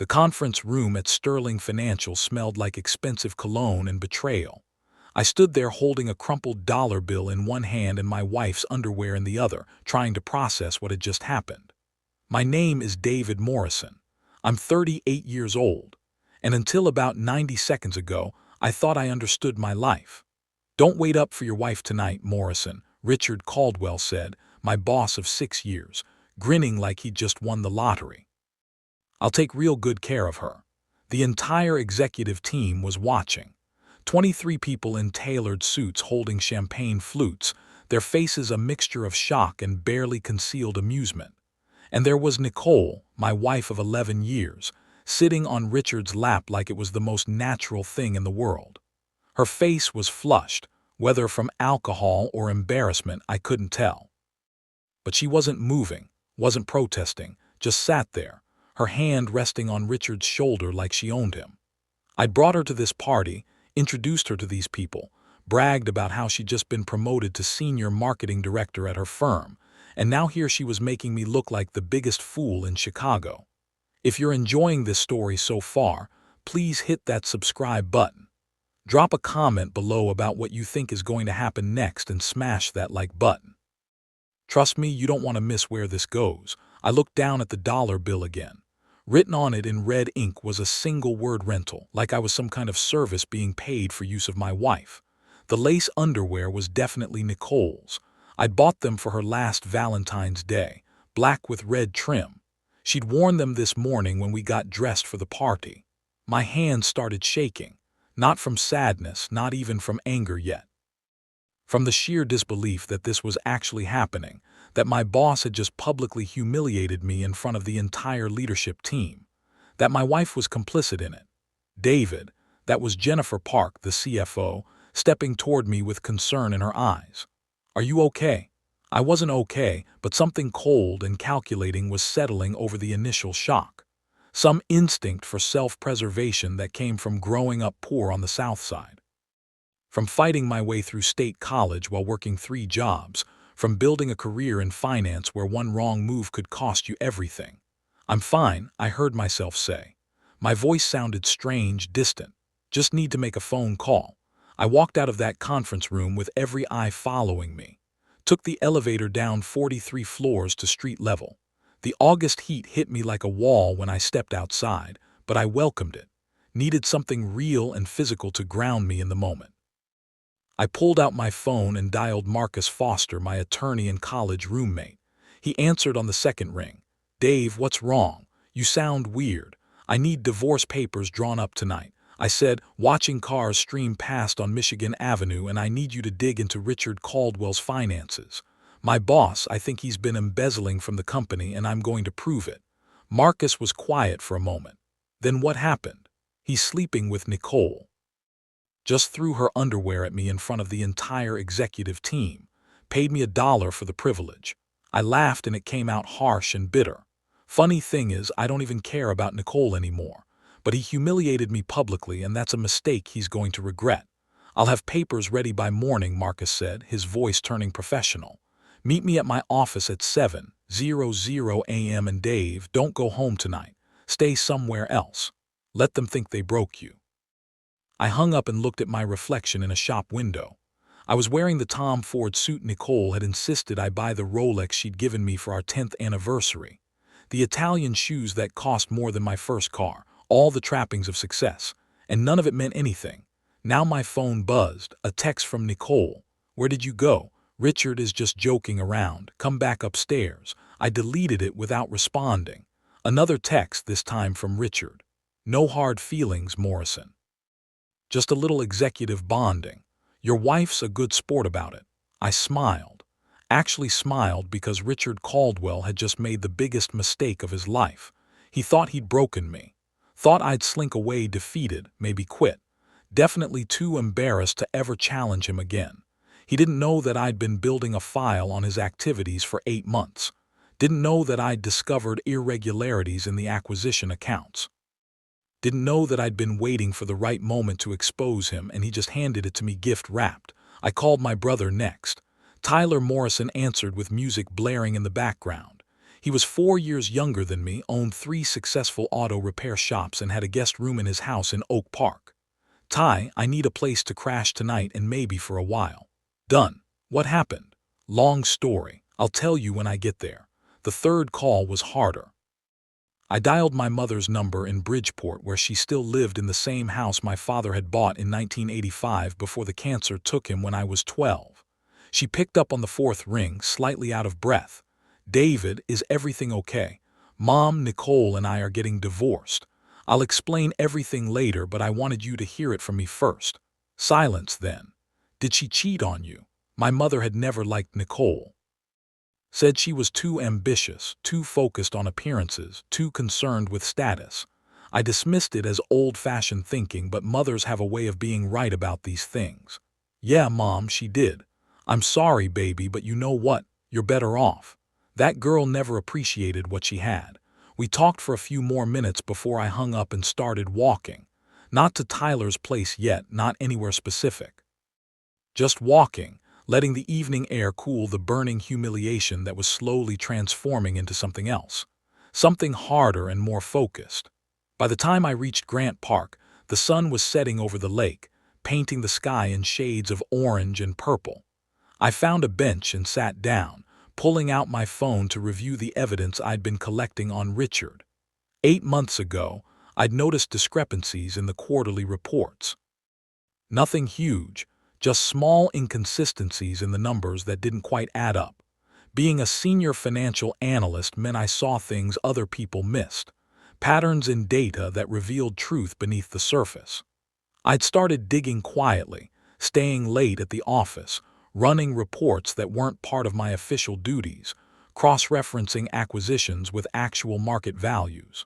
The conference room at Sterling Financial smelled like expensive cologne and betrayal. I stood there holding a crumpled dollar bill in one hand and my wife's underwear in the other, trying to process what had just happened. My name is David Morrison. I'm 38 years old, and until about 90 seconds ago, I thought I understood my life. "Don't wait up for your wife tonight, Morrison," Richard Caldwell said, my boss of 6 years, grinning like he'd just won the lottery. "I'll take real good care of her." The entire executive team was watching. 23 people in tailored suits holding champagne flutes, their faces a mixture of shock and barely concealed amusement. And there was Nicole, my wife of 11 years, sitting on Richard's lap like it was the most natural thing in the world. Her face was flushed, whether from alcohol or embarrassment I couldn't tell. But she wasn't moving, wasn't protesting, just sat there, her hand resting on Richard's shoulder like she owned him. I'd brought her to this party, introduced her to these people, bragged about how she'd just been promoted to senior marketing director at her firm, and now here she was making me look like the biggest fool in Chicago. If you're enjoying this story so far, please hit that subscribe button. Drop a comment below about what you think is going to happen next and smash that like button. Trust me, you don't want to miss where this goes. I looked down at the dollar bill again. Written on it in red ink was a single word: rental, like I was some kind of service being paid for use of my wife. The lace underwear was definitely Nicole's. I'd bought them for her last Valentine's Day, black with red trim. She'd worn them this morning when we got dressed for the party. My hands started shaking, not from sadness, not even from anger yet. From the sheer disbelief that this was actually happening, that my boss had just publicly humiliated me in front of the entire leadership team, that my wife was complicit in it. "David," that was Jennifer Park, the CFO, stepping toward me with concern in her eyes. "Are you okay?" I wasn't okay, but something cold and calculating was settling over the initial shock. Some instinct for self-preservation that came from growing up poor on the South Side. From fighting my way through state college while working 3 jobs, from building a career in finance where one wrong move could cost you everything. "I'm fine," I heard myself say. My voice sounded strange, distant. "Just need to make a phone call." I walked out of that conference room with every eye following me. Took the elevator down 43 floors to street level. The August heat hit me like a wall when I stepped outside, but I welcomed it. Needed something real and physical to ground me in the moment. I pulled out my phone and dialed Marcus Foster, my attorney and college roommate. He answered on the second ring. "Dave, what's wrong? You sound weird. I need divorce papers drawn up tonight," I said, "watching cars stream past on Michigan Avenue, and I need you to dig into Richard Caldwell's finances. My boss, I think he's been embezzling from the company and I'm going to prove it." Marcus was quiet for a moment. "Then what happened?" "He's sleeping with Nicole." Just threw her underwear at me in front of the entire executive team. Paid me $1 for the privilege. I laughed and it came out harsh and bitter. Funny thing is, I don't even care about Nicole anymore. But he humiliated me publicly, and that's a mistake he's going to regret. "I'll have papers ready by morning," Marcus said, his voice turning professional. "Meet me at my office at 7:00 a.m. and Dave, don't go home tonight. Stay somewhere else. Let them think they broke you." I hung up and looked at my reflection in a shop window. I was wearing the Tom Ford suit Nicole had insisted I buy, the Rolex she'd given me for our 10th anniversary, the Italian shoes that cost more than my first car, all the trappings of success, and none of it meant anything. Now my phone buzzed, a text from Nicole. "Where did you go? Richard is just joking around. Come back upstairs." I deleted it without responding. Another text, this time from Richard. "No hard feelings, Morrison. Just a little executive bonding. Your wife's a good sport about it." I smiled. Actually smiled because Richard Caldwell had just made the biggest mistake of his life. He thought he'd broken me. Thought I'd slink away defeated, maybe quit. Definitely too embarrassed to ever challenge him again. He didn't know that I'd been building a file on his activities for 8 months. Didn't know that I'd discovered irregularities in the acquisition accounts. Didn't know that I'd been waiting for the right moment to expose him, and he just handed it to me gift-wrapped. I called my brother next. Tyler Morrison answered with music blaring in the background. He was 4 years younger than me, owned 3 successful auto repair shops, and had a guest room in his house in Oak Park. Ty, I need a place to crash tonight and maybe for a while. Done. What happened? Long story. I'll tell you when I get there. The third call was harder. I dialed my mother's number in Bridgeport, where she still lived in the same house my father had bought in 1985 before the cancer took him when I was 12. She picked up on the fourth ring, slightly out of breath. "David, is everything okay? Mom, Nicole, and I are getting divorced. I'll explain everything later, but I wanted you to hear it from me first." Silence then. "Did she cheat on you?" My mother had never liked Nicole. Said she was too ambitious, too focused on appearances, too concerned with status. I dismissed it as old-fashioned thinking, but mothers have a way of being right about these things. "Yeah, Mom, she did. I'm sorry, baby, but you know what? You're better off. That girl never appreciated what she had." We talked for a few more minutes before I hung up and started walking. Not to Tyler's place yet, not anywhere specific. Just walking, letting the evening air cool the burning humiliation that was slowly transforming into something else. Something harder and more focused. By the time I reached Grant Park, the sun was setting over the lake, painting the sky in shades of orange and purple. I found a bench and sat down, pulling out my phone to review the evidence I'd been collecting on Richard. 8 months ago, I'd noticed discrepancies in the quarterly reports. Nothing huge, just small inconsistencies in the numbers that didn't quite add up. Being a senior financial analyst meant I saw things other people missed, patterns in data that revealed truth beneath the surface. I'd started digging quietly, staying late at the office, running reports that weren't part of my official duties, cross-referencing acquisitions with actual market values.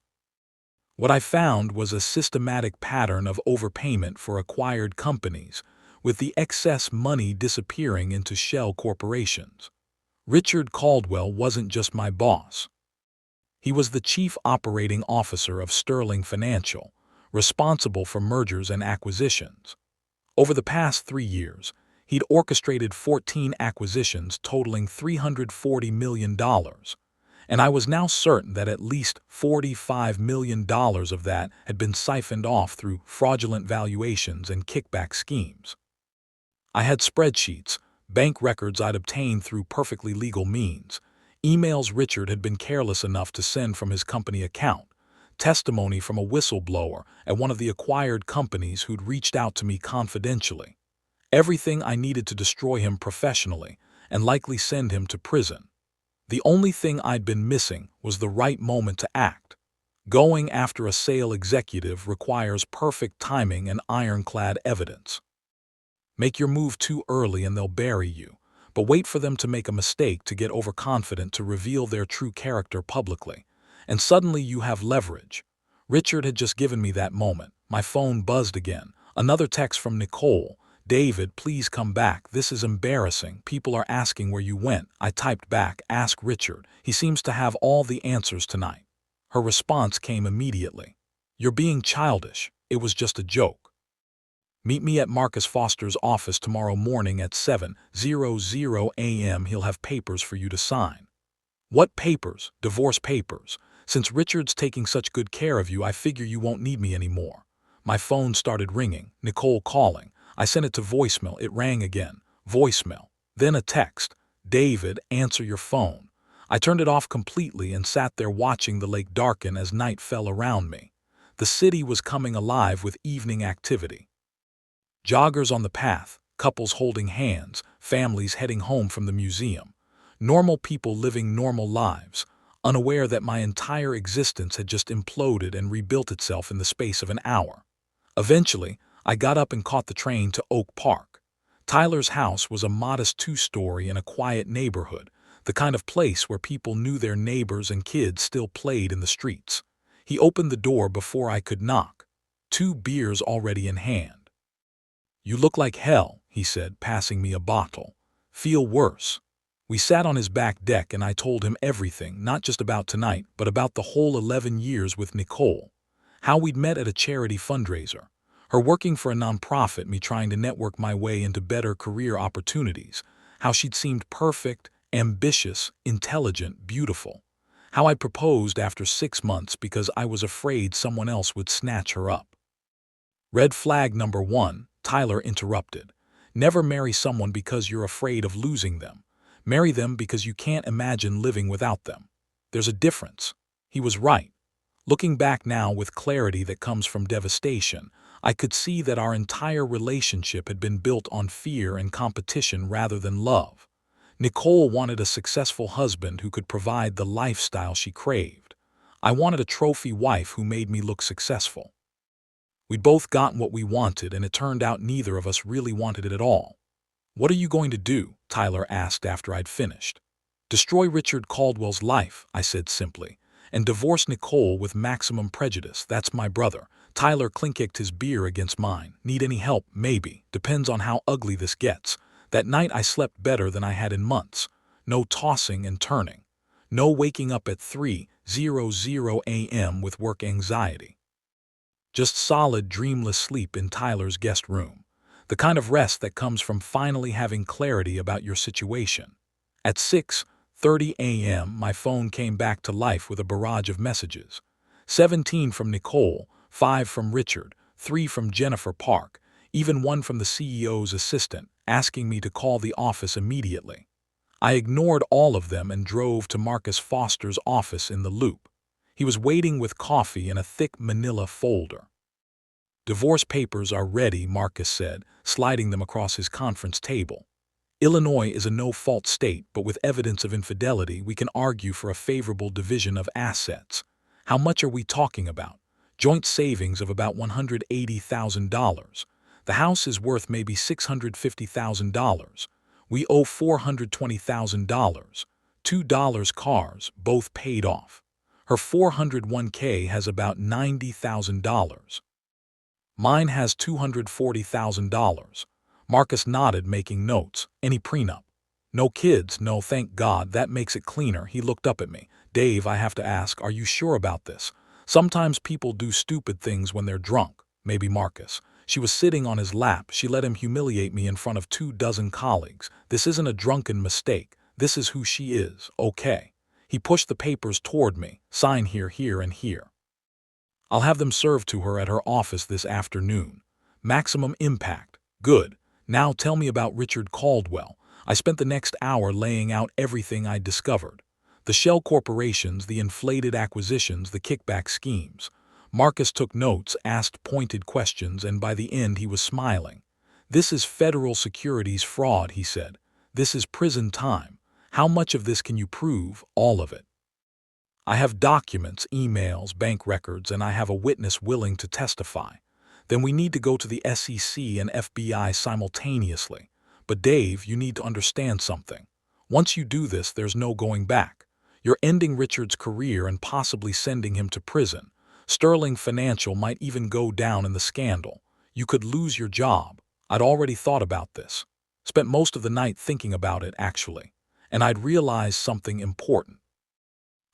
What I found was a systematic pattern of overpayment for acquired companies, with the excess money disappearing into shell corporations. Richard Caldwell wasn't just my boss. He was the chief operating officer of Sterling Financial, responsible for mergers and acquisitions. Over the past 3 years, he'd orchestrated 14 acquisitions totaling $340 million, and I was now certain that at least $45 million of that had been siphoned off through fraudulent valuations and kickback schemes. I had spreadsheets, bank records I'd obtained through perfectly legal means, emails Richard had been careless enough to send from his company account, testimony from a whistleblower at one of the acquired companies who'd reached out to me confidentially. Everything I needed to destroy him professionally and likely send him to prison. The only thing I'd been missing was the right moment to act. Going after a sale executive requires perfect timing and ironclad evidence. Make your move too early and they'll bury you, but wait for them to make a mistake to get overconfident to reveal their true character publicly. And suddenly you have leverage. Richard had just given me that moment. My phone buzzed again. Another text from Nicole. "David, please come back. This is embarrassing. People are asking where you went." I typed back, "Ask Richard. He seems to have all the answers tonight." Her response came immediately. "You're being childish. It was just a joke. Meet me at Marcus Foster's office tomorrow morning at 7:00 a.m. He'll have papers for you to sign." "What papers?" "Divorce papers. Since Richard's taking such good care of you, I figure you won't need me anymore." My phone started ringing. Nicole calling. I sent it to voicemail. It rang again. Voicemail. Then a text. "David, answer your phone." I turned it off completely and sat there watching the lake darken as night fell around me. The city was coming alive with evening activity. Joggers on the path, couples holding hands, families heading home from the museum. Normal people living normal lives, unaware that my entire existence had just imploded and rebuilt itself in the space of an hour. Eventually, I got up and caught the train to Oak Park. Tyler's house was a modest 2-story in a quiet neighborhood, the kind of place where people knew their neighbors and kids still played in the streets. He opened the door before I could knock, 2 beers already in hand. "You look like hell," he said, passing me a bottle. "Feel worse." We sat on his back deck and I told him everything, not just about tonight, but about the whole 11 years with Nicole. How we'd met at a charity fundraiser, her working for a nonprofit, me trying to network my way into better career opportunities, how she'd seemed perfect, ambitious, intelligent, beautiful. How I proposed after 6 months because I was afraid someone else would snatch her up. Red flag number 1, Tyler interrupted. Never marry someone because you're afraid of losing them. Marry them because you can't imagine living without them. There's a difference. He was right. Looking back now with clarity that comes from devastation, I could see that our entire relationship had been built on fear and competition rather than love. Nicole wanted a successful husband who could provide the lifestyle she craved. I wanted a trophy wife who made me look successful. We'd both gotten what we wanted, and it turned out neither of us really wanted it at all. "What are you going to do?" Tyler asked after I'd finished. "Destroy Richard Caldwell's life," I said simply, "and divorce Nicole with maximum prejudice. That's my brother." Tyler clinked his beer against mine. "Need any help? Maybe. Depends on how ugly this gets." That night I slept better than I had in months. No tossing and turning. No waking up at 3:00 a.m. with work anxiety. Just solid, dreamless sleep in Tyler's guest room. The kind of rest that comes from finally having clarity about your situation. At 6:30 a.m., my phone came back to life with a barrage of messages. 17 from Nicole, 5 from Richard, 3 from Jennifer Park, even one from the CEO's assistant, asking me to call the office immediately. I ignored all of them and drove to Marcus Foster's office in the Loop. He was waiting with coffee and a thick manila folder. "Divorce papers are ready," Marcus said, sliding them across his conference table. "Illinois is a no-fault state, but with evidence of infidelity, we can argue for a favorable division of assets. How much are we talking about? Joint savings of about $180,000. The house is worth maybe $650,000. We owe $420,000. $2 cars, both paid off. Her 401k has about $90,000. Mine has $240,000. Marcus nodded, making notes. "Any prenup?" "No kids, no, thank God, that makes it cleaner." He looked up at me. "Dave, I have to ask, are you sure about this? Sometimes people do stupid things when they're drunk." "Maybe Marcus." She was sitting on his lap. She let him humiliate me in front of 24 colleagues. "This isn't a drunken mistake. This is who she is, okay?" He pushed the papers toward me. "Sign here, here, and here. I'll have them served to her at her office this afternoon. Maximum impact. Good. Now tell me about Richard Caldwell." I spent the next hour laying out everything I'd discovered. The shell corporations, the inflated acquisitions, the kickback schemes. Marcus took notes, asked pointed questions, and by the end he was smiling. "This is federal securities fraud," he said. "This is prison time. How much of this can you prove?" "All of it. I have documents, emails, bank records, and I have a witness willing to testify." "Then we need to go to the SEC and FBI simultaneously. But Dave, you need to understand something. Once you do this, there's no going back. You're ending Richard's career and possibly sending him to prison. Sterling Financial might even go down in the scandal. You could lose your job." I'd already thought about this. Spent most of the night thinking about it, actually. And I'd realized something important.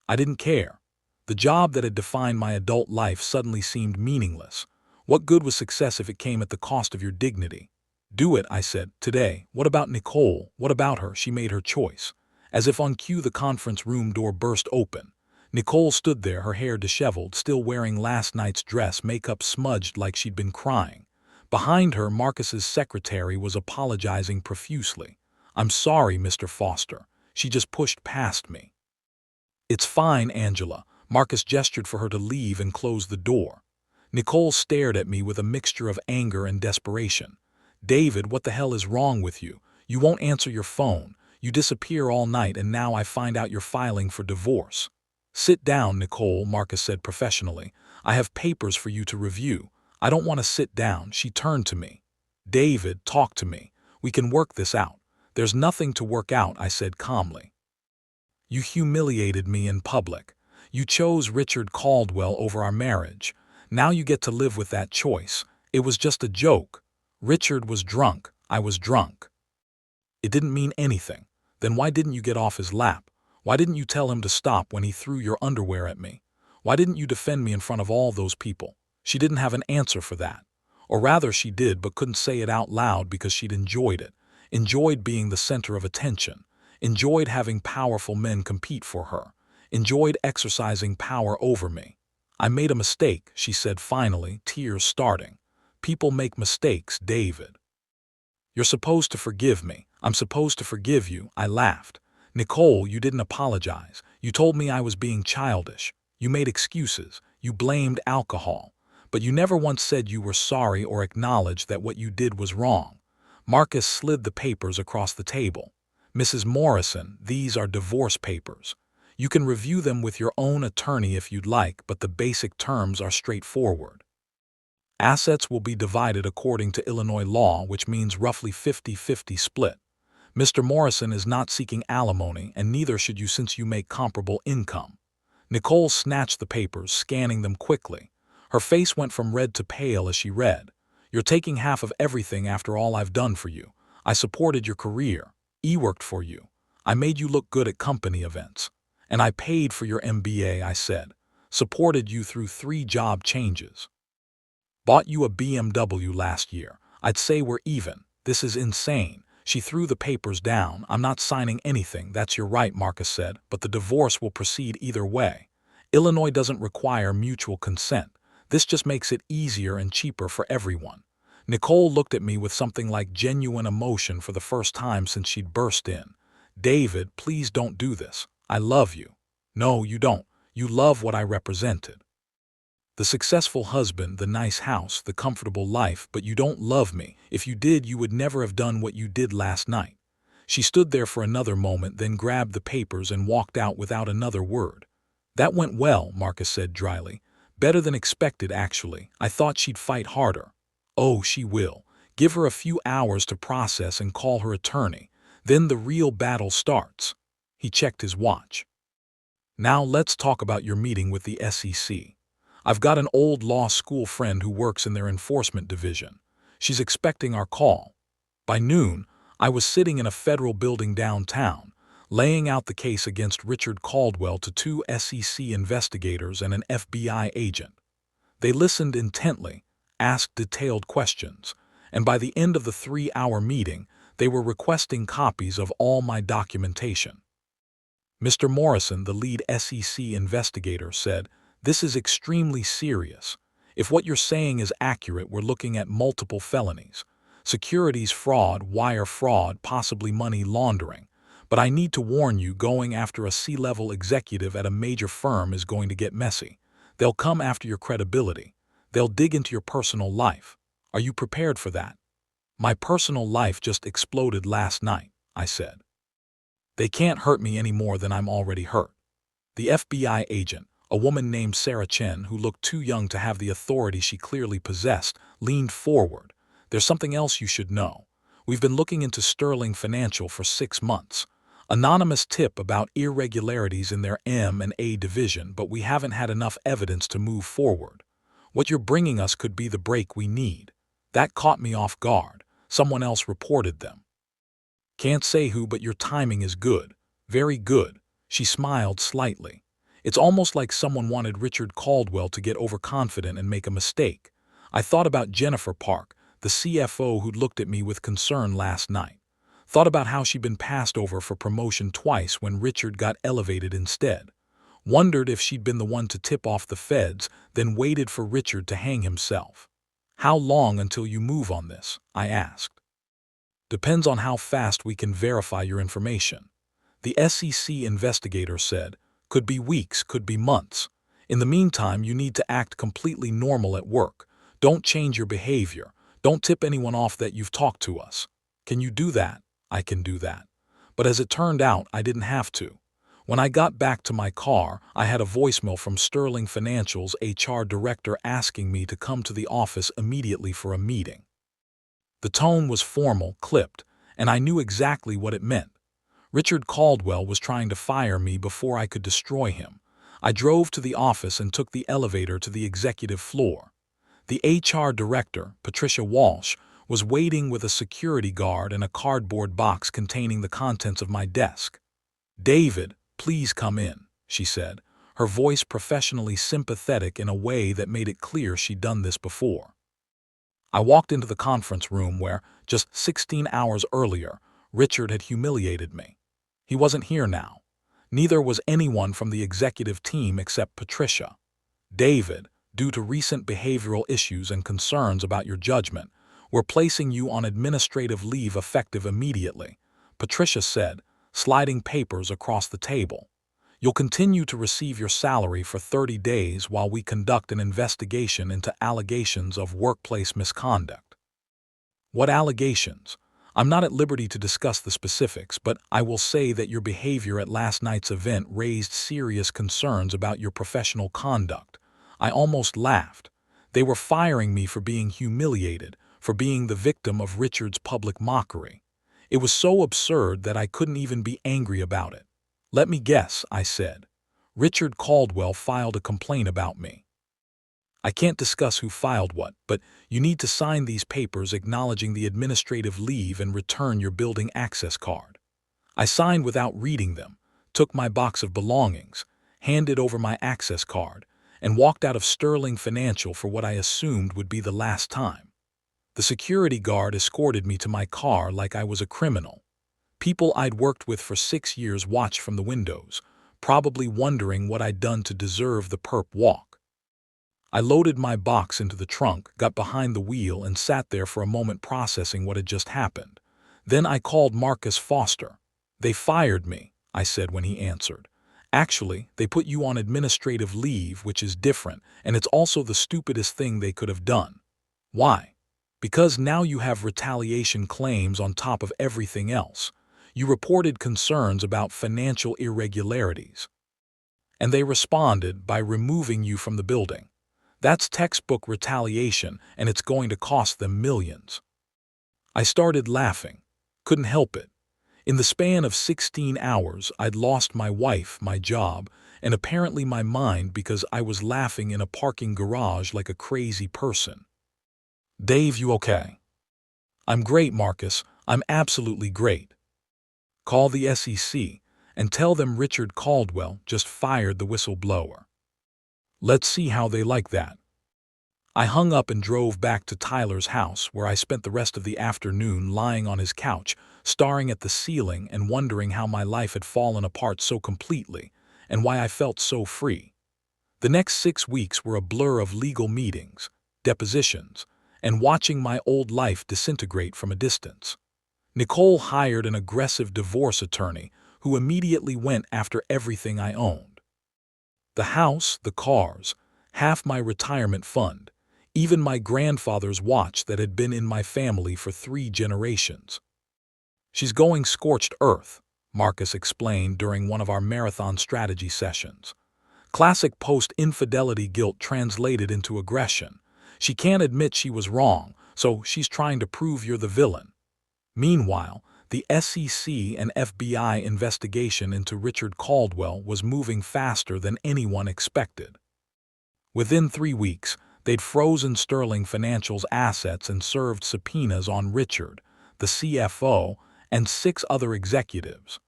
I didn't care. The job that had defined my adult life suddenly seemed meaningless. What good was success if it came at the cost of your dignity? "Do it," I said, "today." "What about Nicole? What about her? She made her choice." As if on cue, the conference room door burst open. Nicole stood there, her hair disheveled, still wearing last night's dress, makeup smudged like she'd been crying. Behind her, Marcus's secretary was apologizing profusely. "I'm sorry, Mr. Foster." She just pushed past me. "It's fine, Angela." Marcus gestured for her to leave and closed the door. Nicole stared at me with a mixture of anger and desperation. "David, what the hell is wrong with you? You won't answer your phone. You disappear all night, and now I find out you're filing for divorce." "Sit down, Nicole," Marcus said professionally. "I have papers for you to review." "I don't want to sit down." She turned to me. "David, talk to me. We can work this out." "There's nothing to work out," I said calmly. "You humiliated me in public. You chose Richard Caldwell over our marriage. Now you get to live with that choice. It was just a joke. Richard was drunk. I was drunk. It didn't mean anything. Then why didn't you get off his lap? Why didn't you tell him to stop when he threw your underwear at me? Why didn't you defend me in front of all those people?" She didn't have an answer for that. Or rather, she did, but couldn't say it out loud because she'd enjoyed it. Enjoyed being the center of attention. Enjoyed having powerful men compete for her. enjoyed exercising power over me. I made a mistake, she said finally, tears starting. People make mistakes, David. You're supposed to forgive me. I'm supposed to forgive you, I laughed. Nicole, you didn't apologize. You told me I was being childish. You made excuses. You blamed alcohol. But you never once said you were sorry or acknowledged that what you did was wrong. Marcus slid the papers across the table. Mrs. Morrison, these are divorce papers. You can review them with your own attorney if you'd like, but the basic terms are straightforward. Assets will be divided according to Illinois law, which means roughly 50-50 split. Mr. Morrison is not seeking alimony, and neither should you since you make comparable income. Nicole snatched the papers, scanning them quickly. Her face went from red to pale as she read. You're taking half of everything after all I've done for you. I supported your career. Worked for you. I made you look good at company events. And I paid for your MBA, I said. Supported you through 3 job changes. Bought you a BMW last year. I'd say we're even. This is insane. She threw the papers down. I'm not signing anything. That's your right, Marcus said, but the divorce will proceed either way. Illinois doesn't require mutual consent. This just makes it easier and cheaper for everyone. Nicole looked at me with something like genuine emotion for the first time since she'd burst in. David, please don't do this. I love you. No, you don't. You love what I represented. The successful husband, the nice house, the comfortable life, but you don't love me. If you did, you would never have done what you did last night. She stood there for another moment, then grabbed the papers and walked out without another word. That went well, Marcus said dryly. Better than expected, actually. I thought she'd fight harder. Oh, she will. Give her a few hours to process and call her attorney. Then the real battle starts. He checked his watch. Now let's talk about your meeting with the SEC. I've got an old law school friend who works in their enforcement division. She's expecting our call. By noon, I was sitting in a federal building downtown, laying out the case against Richard Caldwell to 2 SEC investigators and an FBI agent. They listened intently, asked detailed questions, and by the end of the 3-hour meeting, they were requesting copies of all my documentation. Mr. Morrison, the lead SEC investigator, said, "This is extremely serious. If what you're saying is accurate, we're looking at multiple felonies. Securities fraud, wire fraud, possibly money laundering. But I need to warn you, going after a C-level executive at a major firm is going to get messy. They'll come after your credibility. They'll dig into your personal life. Are you prepared for that?" "My personal life just exploded last night," I said. "They can't hurt me any more than I'm already hurt." The FBI agent, a woman named Sarah Chen, who looked too young to have the authority she clearly possessed, leaned forward. "There's something else you should know. We've been looking into Sterling Financial for 6 months. Anonymous tip about irregularities in their M&A division, but we haven't had enough evidence to move forward. What you're bringing us could be the break we need." That caught me off guard. Someone else reported them. "Can't say who, but your timing is good. Very good." She smiled slightly. "It's almost like someone wanted Richard Caldwell to get overconfident and make a mistake. I thought about Jennifer Park, the CFO who'd looked at me with concern last night. Thought about how she'd been passed over for promotion twice when Richard got elevated instead. Wondered if she'd been the one to tip off the feds, then waited for Richard to hang himself." "How long until you move on this?" I asked. "Depends on how fast we can verify your information." The SEC investigator said, "Could be weeks, could be months. In the meantime, you need to act completely normal at work. Don't change your behavior. Don't tip anyone off that you've talked to us." "Can you do that?" "I can do that." But as it turned out, I didn't have to. When I got back to my car, I had a voicemail from Sterling Financial's HR director asking me to come to the office immediately for a meeting. The tone was formal, clipped, and I knew exactly what it meant. Richard Caldwell was trying to fire me before I could destroy him. I drove to the office and took the elevator to the executive floor. The HR director, Patricia Walsh, was waiting with a security guard and a cardboard box containing the contents of my desk. "David, please come in," she said, her voice professionally sympathetic in a way that made it clear she'd done this before. I walked into the conference room where, just 16 hours earlier, Richard had humiliated me. He wasn't here now. Neither was anyone from the executive team except Patricia. David, due to recent behavioral issues and concerns about your judgment, we're placing you on administrative leave effective immediately, Patricia said, sliding papers across the table. You'll continue to receive your salary for 30 days while we conduct an investigation into allegations of workplace misconduct. What allegations? I'm not at liberty to discuss the specifics, but I will say that your behavior at last night's event raised serious concerns about your professional conduct. I almost laughed. They were firing me for being humiliated, for being the victim of Richard's public mockery. It was so absurd that I couldn't even be angry about it. Let me guess, I said. Richard Caldwell filed a complaint about me. I can't discuss who filed what, but you need to sign these papers acknowledging the administrative leave and return your building access card. I signed without reading them, took my box of belongings, handed over my access card, and walked out of Sterling Financial for what I assumed would be the last time. The security guard escorted me to my car like I was a criminal. People I'd worked with for 6 years watched from the windows, probably wondering what I'd done to deserve the perp walk. I loaded my box into the trunk, got behind the wheel, and sat there for a moment processing what had just happened. Then I called Marcus Foster. They fired me, I said when he answered. Actually, they put you on administrative leave, which is different, and it's also the stupidest thing they could have done. Why? Because now you have retaliation claims on top of everything else. You reported concerns about financial irregularities. And they responded by removing you from the building. That's textbook retaliation, and it's going to cost them millions. I started laughing. Couldn't help it. In the span of 16 hours, I'd lost my wife, my job, and apparently my mind because I was laughing in a parking garage like a crazy person. Dave, you okay? I'm great, Marcus. I'm absolutely great. Call the SEC and tell them Richard Caldwell just fired the whistleblower. Let's see how they like that. I hung up and drove back to Tyler's house, where I spent the rest of the afternoon lying on his couch, staring at the ceiling and wondering how my life had fallen apart so completely and why I felt so free. The next 6 weeks were a blur of legal meetings, depositions, and watching my old life disintegrate from a distance. Nicole hired an aggressive divorce attorney who immediately went after everything I owned. The house, the cars, half my retirement fund, even my grandfather's watch that had been in my family for 3 generations. She's going scorched earth, Marcus explained during one of our marathon strategy sessions. Classic post-infidelity guilt translated into aggression. She can't admit she was wrong, so she's trying to prove you're the villain. Meanwhile, the SEC and FBI investigation into Richard Caldwell was moving faster than anyone expected. Within 3 weeks, they'd frozen Sterling Financial's assets and served subpoenas on Richard, the CFO, and 6 other executives.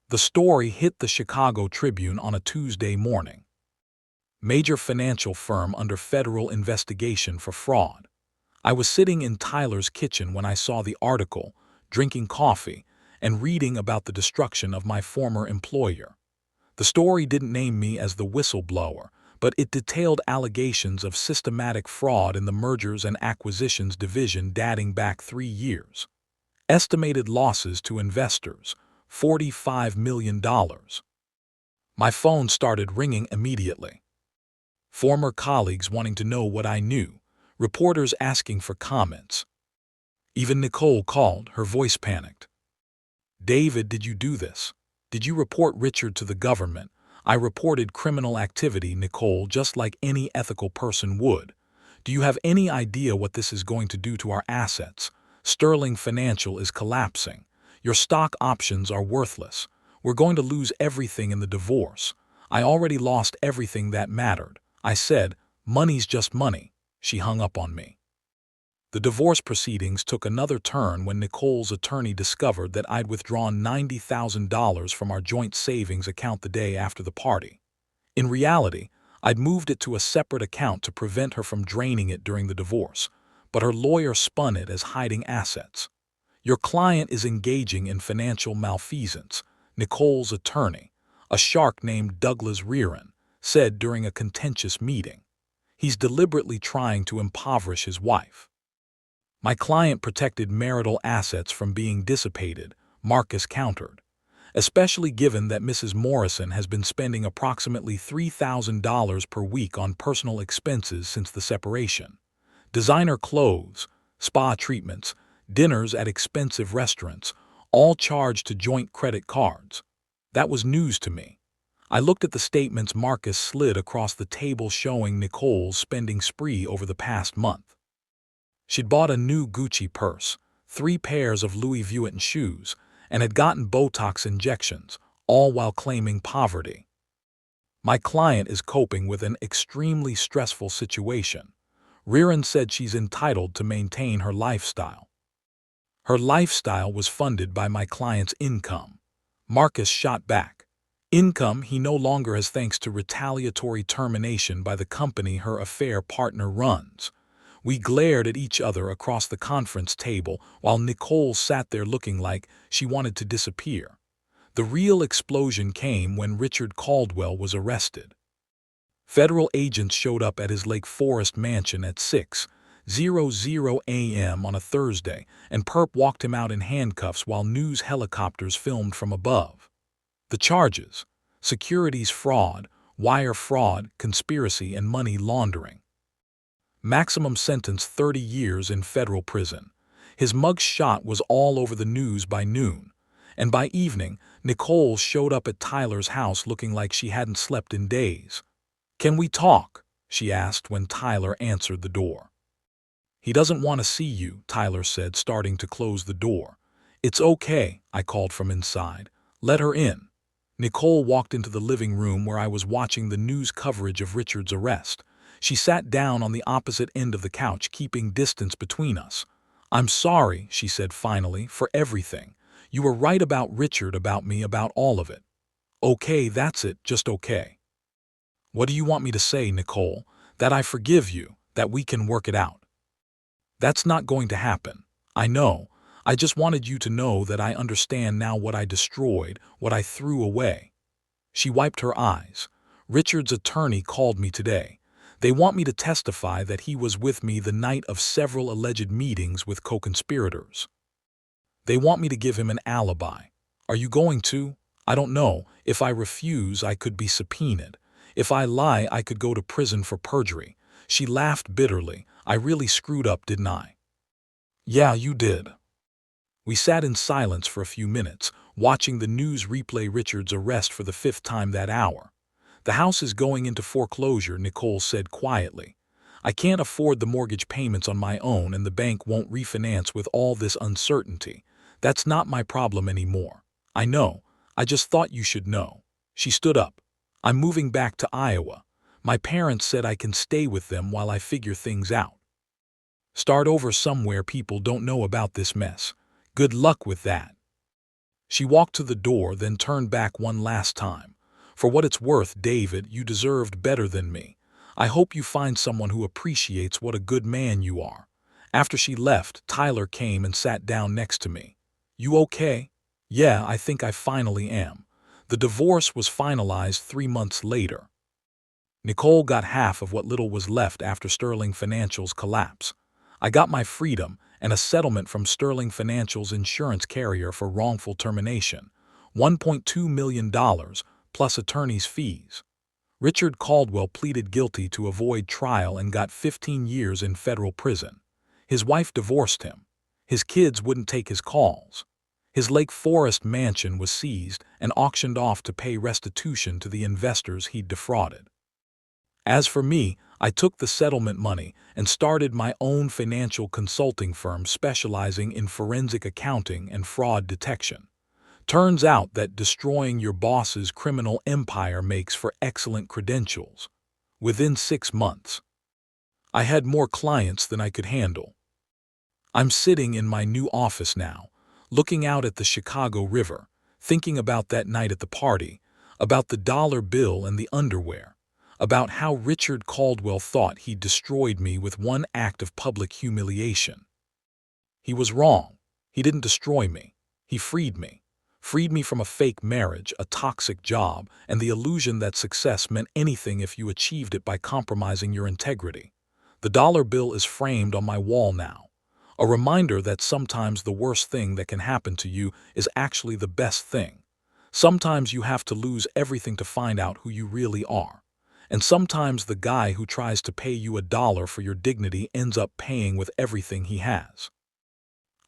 The story hit the Chicago Tribune on a Tuesday morning. Major financial firm under federal investigation for fraud. I was sitting in Tyler's kitchen when I saw the article, drinking coffee, and reading about the destruction of my former employer. The story didn't name me as the whistleblower, but it detailed allegations of systematic fraud in the mergers and acquisitions division dating back 3 years. Estimated losses to investors, $45 million. My phone started ringing immediately. Former colleagues wanting to know what I knew, reporters asking for comments. Even Nicole called, her voice panicked. David, did you do this? Did you report Richard to the government? I reported criminal activity, Nicole, just like any ethical person would. Do you have any idea what this is going to do to our assets? Sterling Financial is collapsing. Your stock options are worthless. We're going to lose everything in the divorce. I already lost everything that mattered. I said, money's just money. She hung up on me. The divorce proceedings took another turn when Nicole's attorney discovered that I'd withdrawn $90,000 from our joint savings account the day after the party. In reality, I'd moved it to a separate account to prevent her from draining it during the divorce, but her lawyer spun it as hiding assets. Your client is engaging in financial malfeasance, Nicole's attorney. a shark named Douglas Rearan, said during a contentious meeting. He's deliberately trying to impoverish his wife. My client protected marital assets from being dissipated, Marcus countered, especially given that Mrs. Morrison has been spending approximately $3,000 per week on personal expenses since the separation. Designer clothes, spa treatments, dinners at expensive restaurants, all charged to joint credit cards. That was news to me. I looked at the statements Marcus slid across the table showing Nicole's spending spree over the past month. She'd bought a new Gucci purse, 3 pairs of Louis Vuitton shoes, and had gotten Botox injections, all while claiming poverty. My client is coping with an extremely stressful situation. Rearan said she's entitled to maintain her lifestyle. Her lifestyle was funded by my client's income. Marcus shot back. Income he no longer has thanks to retaliatory termination by the company her affair partner runs. We glared at each other across the conference table while Nicole sat there looking like she wanted to disappear. The real explosion came when Richard Caldwell was arrested. Federal agents showed up at his Lake Forest mansion at 6:00 a.m. on a Thursday, and Perp walked him out in handcuffs while news helicopters filmed from above. The charges: securities fraud, wire fraud, conspiracy, and money laundering. Maximum sentence 30 years in federal prison. His mug shot was all over the news by noon, and by evening, Nicole showed up at Tyler's house looking like she hadn't slept in days. "Can we talk?" she asked when Tyler answered the door. "He doesn't want to see you," Tyler said, starting to close the door. "It's okay," I called from inside. "Let her in." Nicole walked into the living room where I was watching the news coverage of Richard's arrest. She sat down on the opposite end of the couch, keeping distance between us. "I'm sorry," she said finally, "for everything. You were right about Richard, about me, about all of it." "Okay, that's it, just okay." "What do you want me to say, Nicole? That I forgive you, that we can work it out?" "That's not going to happen. I know. I just wanted you to know that I understand now what I destroyed, what I threw away." She wiped her eyes. "Richard's attorney called me today. They want me to testify that he was with me the night of several alleged meetings with co-conspirators. They want me to give him an alibi. Are you going to? I don't know. If I refuse, I could be subpoenaed. If I lie, I could go to prison for perjury." She laughed bitterly. "I really screwed up, didn't I?" "Yeah, you did." We sat in silence for a few minutes, watching the news replay Richard's arrest for the 5th time that hour. "The house is going into foreclosure," Nicole said quietly. "I can't afford the mortgage payments on my own, and the bank won't refinance with all this uncertainty. That's not my problem anymore. I know. I just thought you should know." She stood up. "I'm moving back to Iowa. My parents said I can stay with them while I figure things out. Start over somewhere people don't know about this mess. Good luck with that." She walked to the door, then turned back one last time. "For what it's worth, David, you deserved better than me. I hope you find someone who appreciates what a good man you are." After she left, Tyler came and sat down next to me. "You okay?" "Yeah, I think I finally am." The divorce was finalized 3 months later. Nicole got half of what little was left after Sterling Financial's collapse. I got my freedom and a settlement from Sterling Financial's insurance carrier for wrongful termination, $1.2 million plus attorney's fees. Richard Caldwell pleaded guilty to avoid trial and got 15 years in federal prison. His wife divorced him. His kids wouldn't take his calls. His Lake Forest mansion was seized and auctioned off to pay restitution to the investors he'd defrauded. As for me, I took the settlement money and started my own financial consulting firm specializing in forensic accounting and fraud detection. Turns out that destroying your boss's criminal empire makes for excellent credentials. Within 6 months, I had more clients than I could handle. I'm sitting in my new office now, looking out at the Chicago River, thinking about that night at the party, about the dollar bill and the underwear, about how Richard Caldwell thought he'd destroyed me with one act of public humiliation. He was wrong. He didn't destroy me. He freed me. freed me from a fake marriage, a toxic job, and the illusion that success meant anything if you achieved it by compromising your integrity. The dollar bill is framed on my wall now, a reminder that sometimes the worst thing that can happen to you is actually the best thing. Sometimes you have to lose everything to find out who you really are. And sometimes the guy who tries to pay you $1 for your dignity ends up paying with everything he has.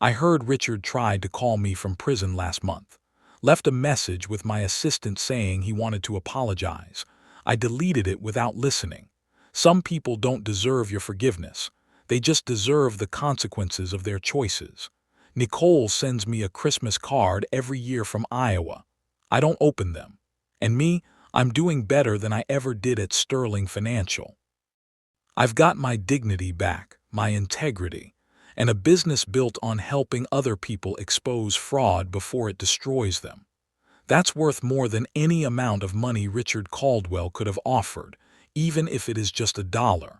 I heard Richard tried to call me from prison last month. Left a message with my assistant saying he wanted to apologize. I deleted it without listening. Some people don't deserve your forgiveness. They just deserve the consequences of their choices. Nicole sends me a Christmas card every year from Iowa. I don't open them. And me, I'm doing better than I ever did at Sterling Financial. I've got my dignity back, my integrity, and a business built on helping other people expose fraud before it destroys them. That's worth more than any amount of money Richard Caldwell could have offered, even if it is just $1.